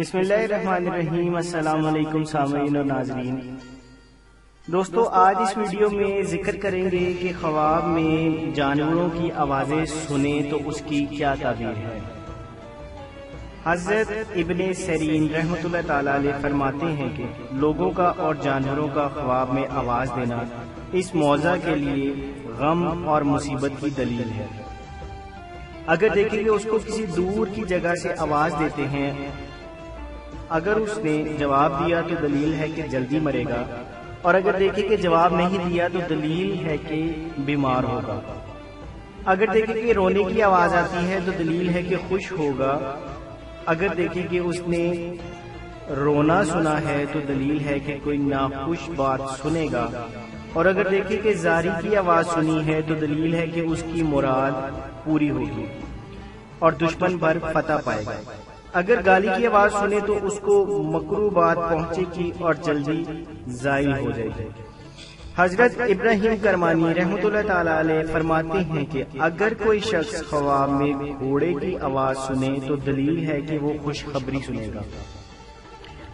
بسم اللہ الرحمن الرحیم۔ السلام علیکم سامعین و ناظرین۔ دوستو، آج اس ویڈیو میں ذکر کریں گے کہ خواب میں جانوروں کی آوازیں سنیں تو اس کی کیا تعبیر ہے۔ حضرت ابن سیرین رحمۃ اللہ تعالی علیہ فرماتے ہیں کہ لوگوں کا اور جانوروں کا خواب میں آواز دینا اس موضع کے لیے غم اور مصیبت کی دلیل ہے۔ اگر دیکھیں کہ اس کو کسی دور کی جگہ سے آواز دیتے ہیں، اگر اس نے جواب دیا تو دلیل ہے کہ جلدی مرے گا، اور اگر دیکھیں کہ جواب نہیں دیا تو دلیل ہے کہ بیمار ہوگا۔ اگر دیکھیں کہ رونے کی آواز آتی ہے تو دلیل ہے کہ خوش ہوگا۔ اگر دیکھیں کہ اس نے رونا سنا ہے تو دلیل ہے کہ کوئی ناخوش بات سنے گا، اور اگر دیکھیں کہ زاری کی آواز سنی ہے تو دلیل ہے کہ اس کی مراد پوری ہوگی اور دشمن پر فتح پائے گا۔ اگر گالی کی آواز سنے تو اس کو مکروہ بات پہنچے گی اور جلدی ضائع ہو جائے گی۔ حضرت ابراہیم کرمانی رحمۃ اللہ تعالی علیہ فرماتے ہیں کہ اگر کوئی شخص خواب میں گھوڑے کی آواز سنے تو دلیل ہے کہ وہ خوشخبری سنے گا،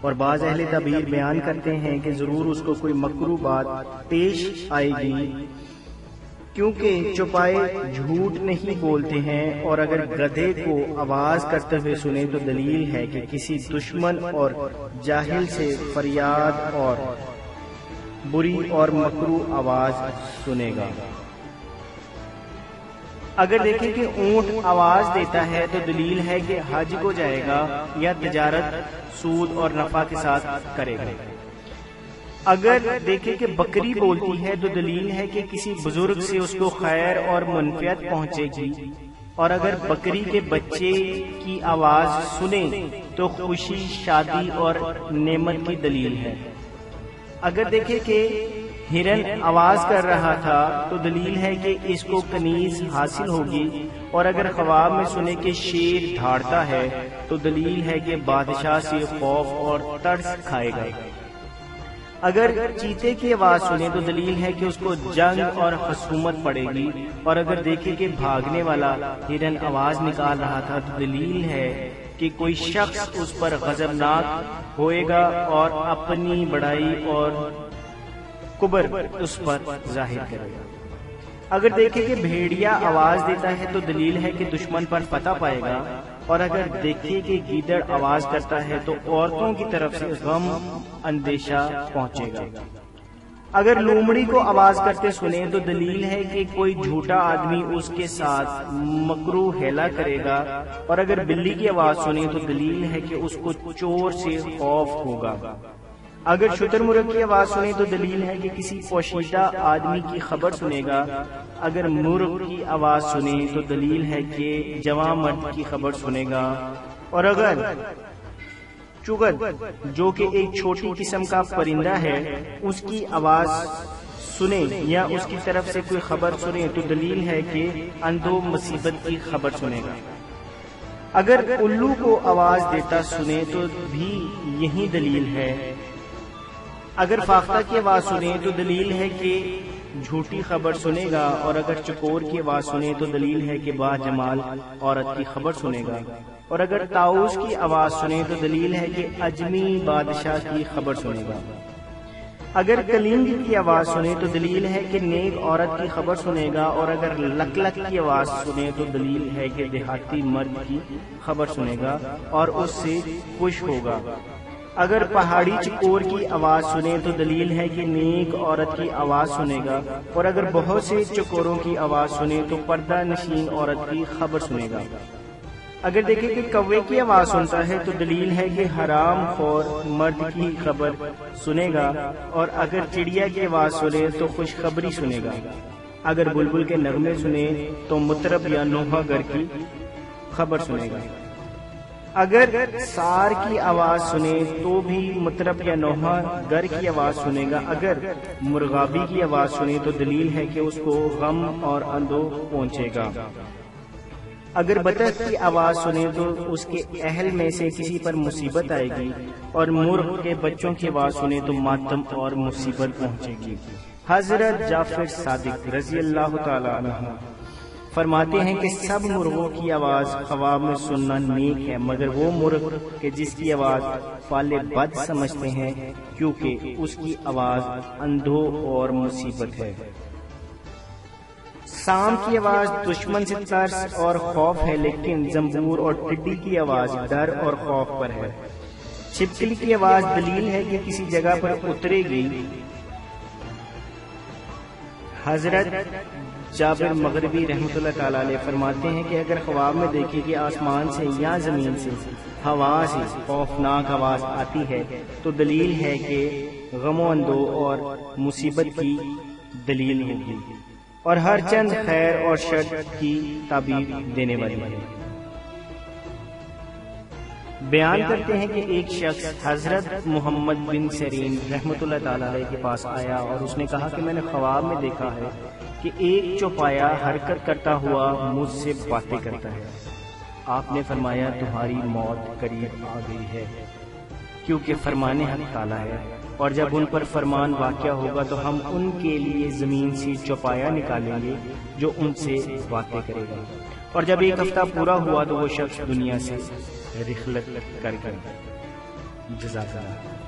اور بعض اہل تعبیر بیان کرتے ہیں کہ ضرور اس کو کوئی مکروہ بات پیش آئے گی، کیونکہ چوپائے جھوٹ نہیں بولتے ہیں، اور اگر گدھے کو آواز کرتے ہوئے سنے تو دلیل ہے کہ کسی دشمن اور جاہل سے فریاد اور بری اور مکروہ آواز سنے گا۔ اگر دیکھیں کہ اونٹ آواز دیتا ہے تو دلیل ہے کہ حج کو جائے گا یا تجارت سود اور نفع کے ساتھ کرے گا۔ اگر دیکھیں کہ بکری بولتی ہے تو دلیل ہے کہ کسی بزرگ سے اس کو خیر اور منفعت پہنچے گی، اور اگر بکری کے بچے کی آواز سنیں تو خوشی، شادی اور نعمت کی دلیل ہے۔ اگر دیکھیں کہ ہرن آواز کر رہا تھا تو دلیل ہے کہ اس کو کنیز حاصل ہوگی، اور اگر خواب میں سنے کہ شیر دھاڑتا ہے تو دلیل ہے کہ بادشاہ سے خوف اور ترس کھائے گا۔ اگر چیتے کی آواز سنے تو دلیل ہے کہ اس کو جنگ اور خصومت پڑے گی، اور اگر دیکھے کہ بھاگنے والا ہرن آواز نکال رہا تھا تو دلیل ہے کہ کوئی شخص اس پر غضبناک ہوئے گا اور اپنی بڑائی اور کبر اس پر ظاہر کرے گا۔ اگر دیکھے کہ بھیڑیا آواز دیتا ہے تو دلیل ہے کہ دشمن پر فتح پائے گا، اور اگر دیکھے کہ گیدڑ آواز کرتا ہے تو عورتوں کی طرف سے غم اندیشہ پہنچے گا۔ اگر لومڑی کو آواز کرتے سنے تو دلیل ہے کہ کوئی جھوٹا آدمی اس کے ساتھ مکروہ ہیلا کرے گا، اور اگر بلی کی آواز سنے تو دلیل ہے کہ اس کو چور سے خوف ہوگا۔ اگر شتر مرغ کی آواز سنے تو دلیل ہے کہ کسی پوشیدہ آدمی کی خبر سنے گا۔ اگر مرغ کی آواز سنے تو دلیل ہے کہ جوان مرد کی خبر سنے گا، اور اگر چغل جو کہ ایک چھوٹی قسم کا پرندہ ہے اس کی آواز سنے یا اس کی طرف سے کوئی خبر سنے تو دلیل ہے کہ اندھو مصیبت کی خبر سنے گا۔ اگر الو کو آواز دیتا سنے تو بھی یہی دلیل ہے۔ اگر فاختہ کی آواز سنے تو دلیل ہے کہ جھوٹی خبر سنے گا، اور اگر چکور کی آواز سنے تو دلیل ہے کہ با جمال عورت کی خبر سنے گا، اور اگر طاؤس کی آواز سنے تو دلیل ہے کہ اجمی بادشاہ کی خبر سنے گا۔ اگر کلنگ کی آواز سنے تو دلیل ہے کہ نیک عورت کی خبر سنے گا، اور اگر لک لک کی آواز سنے تو دلیل ہے کہ دیہاتی مرد کی خبر سنے گا اور اس سے خوش ہوگا۔ اگر پہاڑی چکور کی آواز سنے تو دلیل ہے کہ نیک عورت کی آواز سنے گا، اور اگر بہت سے چکوروں کی آواز سنے تو پردہ نشین عورت کی خبر سنے گا۔ اگر دیکھیں کہ کوے کی آواز سنتا ہے تو دلیل ہے کہ حرام خور مرد کی خبر سنے گا، اور اگر چڑیا کی آواز سنے تو خوشخبری سنے گا۔ اگر بلبل کے نغمے سنے تو مطرب یا نوحہ گر کی خبر سنے گا۔ اگر سار کی آواز سنے تو بھی مطرب یا نوحہ گر کی آواز سنے گا۔ اگر مرغابی کی آواز سنے تو دلیل ہے کہ اس کو غم اور اندو پہنچے گا۔ اگر بطخ کی آواز سنے تو اس کے اہل میں سے کسی پر مصیبت آئے گی، اور مرغ کے بچوں کی آواز سنے تو ماتم اور مصیبت پہنچے گی۔ حضرت جعفر صادق رضی اللہ تعالی عنہ فرماتے ہیں کہ سب مرغوں کی آواز خواب میں سننا نیک ہے، مگر وہ مرغ کہ جس کی آواز پالے بد سمجھتے ہیں، کیونکہ اس کی آواز اندھوں اور مصیبت ہے۔ سام کی آواز دشمن سے ترس اور خوف ہے، لیکن زنبور اور ٹڈی کی آواز ڈر اور خوف پر ہے۔ چھپکلی کی آواز دلیل ہے کہ کسی جگہ پر اترے گی۔ حضرت جابر مغربی رحمۃ اللہ تعالی علیہ فرماتے ہیں کہ اگر خواب میں دیکھے کہ آسمان سے یا زمین سے ہوا سے خوفناک آواز آتی ہے تو دلیل ہے کہ غم و اندو اور مصیبت کی دلیل ہوگی، اور ہر چند خیر اور شر کی تعبیر دینے والی ہے۔ بیان کرتے ہیں کہ ایک شخص حضرت محمد بن سیرین رحمۃ اللہ تعالی علیہ کے پاس آیا اور اس نے کہا کہ میں نے خواب میں دیکھا ہے کہ ایک چوپایا حرکت کرتا ہوا مجھ سے باتیں کرتا ہے۔ آپ نے فرمایا تمہاری موت قریب آ گئی ہے، کیونکہ فرمان حق تعالی ہے، اور جب ان پر فرمان واقع ہوگا تو ہم ان کے لیے زمین سے چوپایا نکالیں گے جو ان سے باتیں کرے گا۔ اور جب ایک ہفتہ پورا ہوا تو وہ شخص دنیا سے رحلت کر گیا۔ جزاک اللہ۔